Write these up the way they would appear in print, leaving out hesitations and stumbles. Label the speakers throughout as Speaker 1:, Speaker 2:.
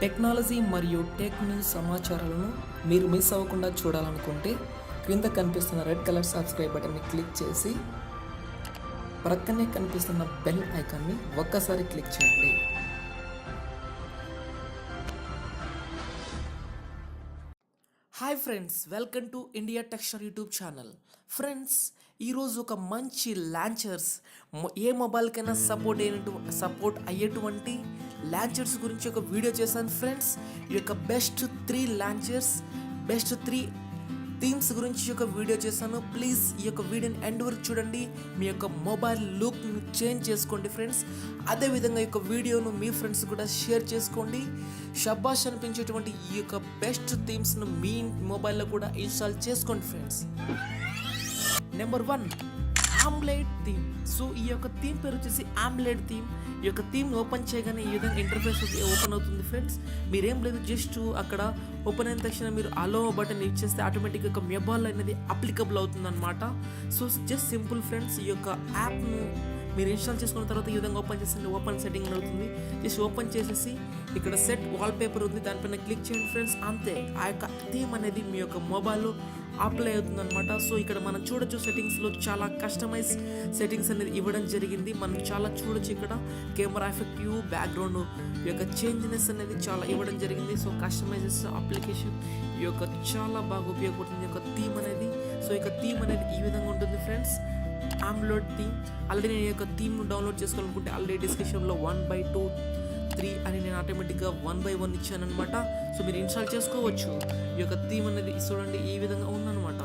Speaker 1: Technology మరియు tech news సమాచారాలను మీరు miss అవ్వకుండా చూడాలనుకుంటే క్రింద కనిపిస్తున్న రెడ్ కలర్ సబ్స్క్రైబ్ బటన్ని క్లిక్ చేసి ప్రక్కనే కనిపిస్తున్న బెల్ ఐకాన్ని ఒక్కసారి క్లిక్ చేయండి. Hi friends, welcome to India texture YouTube channel. Friends, ఈరోజు ఒక మంచి లాంచర్స్, ఏ మొబైల్కైనా సపోర్ట్ అయ్యేటువంటి లాంచర్స్ గురించి ఒక వీడియో చేశాను ఫ్రెండ్స్. ఈ యొక్క బెస్ట్ 3 లాంచర్స్, బెస్ట్ 3 థీమ్స్ గురించి ఒక వీడియో చేశాను. ప్లీజ్ ఈ యొక్క వీడియోని ఎండ్ వరకు చూడండి. మీ యొక్క మొబైల్ లుక్ను చేంజ్ చేసుకోండి ఫ్రెండ్స్. అదేవిధంగా ఈ యొక్క వీడియోను మీ ఫ్రెండ్స్ కూడా షేర్ చేసుకోండి. షబాష్ అనిపించేటువంటి ఈ యొక్క బెస్ట్ థీమ్స్ను మీ మొబైల్లో కూడా ఇన్స్టాల్ చేసుకోండి friends. Number 1, omelette theme. So ఈ యొక్క థీమ్ పేరు వచ్చేసి ఆమ్లెట్ థీమ్. ఈ యొక్క థీమ్ ఓపెన్ చేయగానే ఈ విధంగా ఇంటర్ఫేస్ ఓపెన్ అవుతుంది ఫ్రెండ్స్. మీరేం లేదు, జస్ట్ అక్కడ ఓపెన్ అయిన తక్షణ మీరు అలో బటన్ ఇచ్చేస్తే ఆటోమేటిక్గా ఒక మొబైల్ అనేది అప్లికబుల్ అవుతుంది అనమాట. So just simple friends. ఈ యొక్క యాప్ను మీరు ఇన్స్టాల్ చేసుకున్న తర్వాత ఈ విధంగా ఓపెన్ చేసి ఓపెన్ సెట్టింగ్ అవుతుంది. జస్ట్ ఓపెన్ చేసేసి ఇక్కడ సెట్ వాల్ పేపర్ ఉంది, దానిపైన క్లిక్ చేయండి ఫ్రెండ్స్. అంతే, ఆ యొక్క థీమ్ అనేది మీ యొక్క మొబైల్లో అప్లై అవుతుంది అనమాట. సో ఇక్కడ మనం చూడొచ్చు సెట్టింగ్స్లో చాలా కస్టమైజ్ సెట్టింగ్స్ అనేది ఇవ్వడం జరిగింది. మనం చాలా చూడొచ్చు ఇక్కడ కెమెరా ఎఫెక్టివ్, బ్యాక్గ్రౌండ్ యొక్క చేంజ్నెస్ అనేది చాలా ఇవ్వడం జరిగింది. సో కస్టమైజెస్ అప్లికేషన్ ఈ యొక్క చాలా బాగా ఉపయోగపడుతుంది ఈ యొక్క థీమ్ అనేది. సో ఈ యొక్క థీమ్ అనేది ఈ విధంగా ఉంటుంది ఫ్రెండ్స్, ఆమ్లెట్ థీమ్. ఆల్రెడీ నేను ఈ యొక్క థీమ్ను డౌన్లోడ్ చేసుకోవాలనుకుంటే ఆల్రెడీ డిస్క్రిప్షన్లో 1/2 3 అని నేను ఆటోమేటిక్గా 1/1 ఇచ్చాను అనమాట. సో మీరు ఇన్స్టాల్ చేసుకోవచ్చు. ఈ యొక్క థీమ్ అనేది చూడండి ఈ విధంగా ఉందన్నమాట.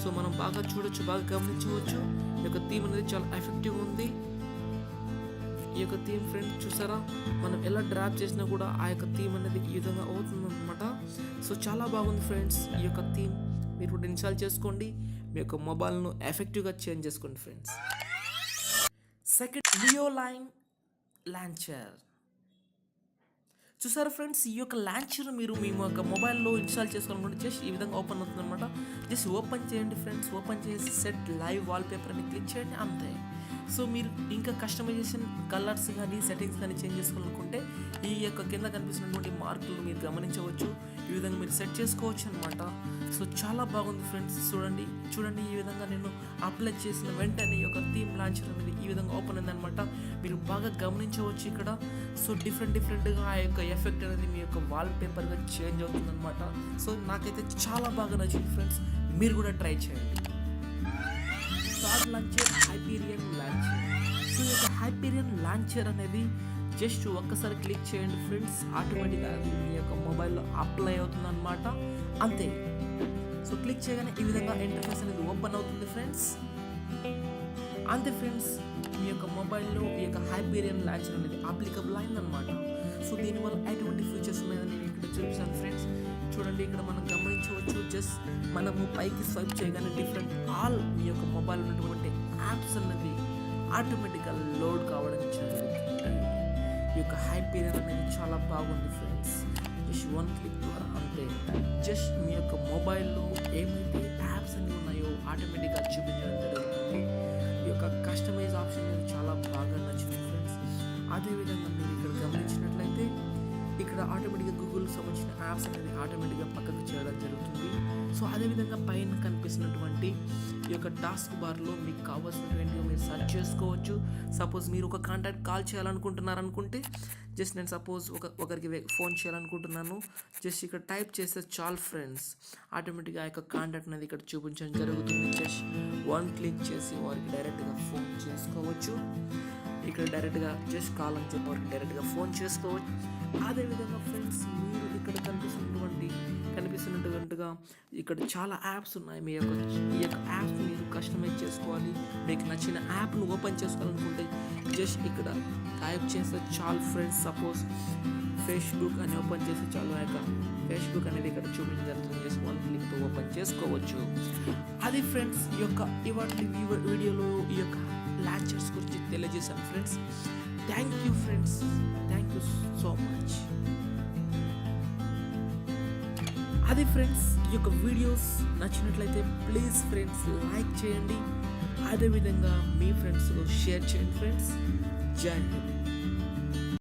Speaker 1: సో మనం బాగా చూడొచ్చు, బాగా గమనించవచ్చు. ఈ యొక్క థీమ్ అనేది చాలా ఎఫెక్టివ్ ఉంది. ఈ యొక్క థీమ్ ఫ్రెండ్స్ చూసారా, మనం ఎలా డ్రాప్ చేసినా కూడా ఆ యొక్క థీమ్ అనేది ఈ విధంగా అవుతుంది అనమాట. సో చాలా బాగుంది ఫ్రెండ్స్. ఈ యొక్క థీమ్ మీరు కూడా ఇన్స్టాల్ చేసుకోండి. మీ యొక్క మొబైల్ను ఎఫెక్టివ్గా చేంజ్ చేసుకోండి ఫ్రెండ్స్. సెకండ్, నియోలైన్ లాంచర్. చూసారా ఫ్రెండ్స్, ఈ యొక్క లాంచర్ మీరు మీ యొక్క మొబైల్లో ఇన్స్టాల్ చేసుకోవాలనుకుంటే జస్ట్ ఈ విధంగా ఓపెన్ అవుతుంది అనమాట. జస్ట్ ఓపెన్ చేయండి ఫ్రెండ్స్. ఓపెన్ చేసి సెట్ లైవ్ వాల్ పేపర్ అని క్లిక్ చేయండి, అంతే. సో మీరు ఇంకా కస్టమైజేషన్ కలర్స్ కానీ సెట్టింగ్స్ కానీ చేంజ్ చేసుకోవాలనుకుంటే ఈ యొక్క కింద కనిపిస్తున్నటువంటి మార్కులు మీరు గమనించవచ్చు. ఈ విధంగా మీరు సెట్ చేసుకోవచ్చు అనమాట. సో చాలా బాగుంది ఫ్రెండ్స్. చూడండి ఈ విధంగా నేను అప్లై చేసిన వెంటనే ఈ యొక్క థీమ్ లాంచర్ అనేది ఈ విధంగా ఓపెన్ అయిందనమాట. మీరు బాగా గమనించవచ్చు ఇక్కడ. సో డిఫరెంట్గా ఆ యొక్క ఎఫెక్ట్ అనేది మీ యొక్క వాల్ పేపర్గా చేంజ్ అవుతుంది అనమాట. సో నాకైతే చాలా బాగా నచ్చింది ఫ్రెండ్స్. మీరు కూడా ట్రై చేయండి. Third launcher, Hyperion launcher. So ఈ యొక్క హైపీరియన్ లాంచర్ అనేది జస్ట్ ఒక్కసారి క్లిక్ చేయండి ఫ్రెండ్స్, ఆటోమేటిక్గా అది మీ యొక్క మొబైల్లో అప్లై అవుతుంది అనమాట, అంతే. సో క్లిక్ చేయగానే ఈ విధంగా ఇంటర్ఫేస్ అనేది ఓపెన్ అవుతుంది ఫ్రెండ్స్, అంతే ఫ్రెండ్స్. మీ యొక్క మొబైల్లో ఈ యొక్క హైపీరియన్ లాంచర్ అనేది అప్లికబుల్ అయిందనమాట. సో దీనివల్ల ఎటువంటి ఫీచర్స్ ఉన్నాయని నేను ఇక్కడ చూపిస్తాను ఫ్రెండ్స్. చూడండి ఇక్కడ మనం గమనించవచ్చు. జస్ట్ మనము పైకి స్వైప్ చేయగానే డిఫరెంట్ ఆల్ మీ యొక్క మొబైల్ ఉన్నటువంటి యాప్స్ అనేది ఆటోమేటిక్గా లోడ్ కావడం జరుగుతుంది. ఈ యొక్క హైపీరియన్ అనేది చాలా బాగుంది ఫ్రెండ్స్. జస్ట్ 1 క్లిక్ ద్వారా అంతే. జస్ట్ మీ యొక్క మొబైల్లో ఏమైతే యాప్స్ అన్నీ ఉన్నాయో ఆటోమేటిక్గా చూపించడం జరుగుతుంది. ఈ యొక్క కస్టమైజ్ ఆప్షన్ అనేది చాలా బాగా నచ్చింది ఫ్రెండ్స్. అదేవిధంగా మీరు ఇక్కడ గమనించినట్లయితే ఇక్కడ ఆటోమేటిక్గా గూగుల్కి సంబంధించిన యాప్స్ అనేది ఆటోమేటిక్గా పక్కకు చేయడం జరుగుతుంది. సో అదేవిధంగా పైన కనిపిస్తున్నటువంటి ఈ యొక్క టాస్క్ బార్లో మీకు కావాల్సినటువంటి మీరు సెర్చ్ చేసుకోవచ్చు. సపోజ్ మీరు ఒక కాంటాక్ట్ కాల్ చేయాలనుకుంటున్నారనుకుంటే జస్ట్ నేను సపోజ్ ఒకరికి ఫోన్ చేయాలనుకుంటున్నాను, జస్ట్ ఇక్కడ టైప్ చేస్తే చాలు ఫ్రెండ్స్, ఆటోమేటిక్గా ఆ యొక్క కాంటాక్ట్ అనేది ఇక్కడ చూపించడం జరుగుతుంది. జస్ట్ 1 క్లిక్ చేసి వారికి డైరెక్ట్గా ఫోన్ చేసుకోవచ్చు. ఇక్కడ డైరెక్ట్గా జస్ట్ కాల్ అని చెప్పి వారికి డైరెక్ట్గా ఫోన్ చేసుకోవచ్చు. అదేవిధంగా ఫ్రెండ్స్, మీరు ఇక్కడ కనిపిస్తున్నట్టుగా ఇక్కడ చాలా యాప్స్ ఉన్నాయి. ఈ యొక్క యాప్స్ మీరు కస్టమైజ్ చేసుకోవాలి. మీకు నచ్చిన యాప్ను ఓపెన్ చేసుకోవాలనుకుంటే జస్ట్ ఇక్కడ టైప్ చేస్తే చాలు ఫ్రెండ్స్. సపోజ్ ఫేస్బుక్ అని ఓపెన్ చేస్తే చాలు, ఆ యొక్క ఫేస్బుక్ అనేది ఇక్కడ చూపించడం జరుగుతుంది. జస్ట్ 1 క్లిక్తో ఓపెన్ చేసుకోవచ్చు. అది ఫ్రెండ్స్, ఈ యొక్క ఇవాటి వీడియోలో ఈ యొక్క లాంచర్స్ గురించి తెలియజేశాను friends. Thank you friends, thank you so much. అది ఫ్రెండ్స్, ఈ యొక్క వీడియోస్ నచ్చినట్లయితే ప్లీజ్ ఫ్రెండ్స్ లైక్ చేయండి. అదేవిధంగా మీ ఫ్రెండ్స్లో షేర్ చేయండి ఫ్రెండ్స్. జై హింద్.